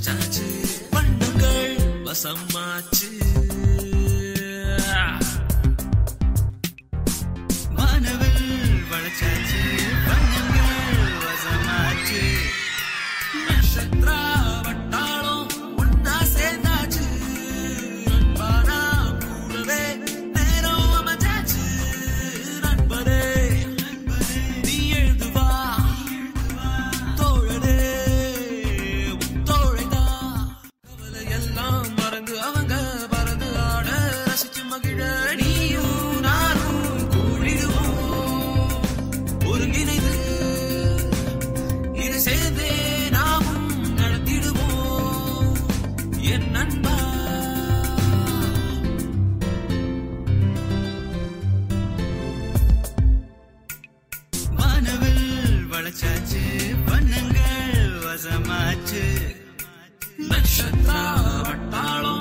வளைச்சாச்சு பண்ணுங்கள் வசமாச்சு வானவில் வளைச்சாச்சு பண்ணுங்கள் வசமாச்சு நட்சத்திர வட்டாளம் ஒன்னா சேர்ந்தாச்சு அன்பானா கூடவே நேரம் அமைச்சாச்சு நண்பரே நீ எழுதுவா தோழரே தோழைதா கவலை எல்லாம் மறந்து அவங்க பறந்து ஆட ரசிச்சு மகிழ நீயும் நானும் கூடிடுவோம் ஒருங்கிணைந்து இது சேர்ந்தே நாமும் நடத்திடுவோம் என் நண்பா வானவில் வளைச்சாச்சு பண்ணுங்கள் வசமாச்சு நட்சத்திர வட்டாளம்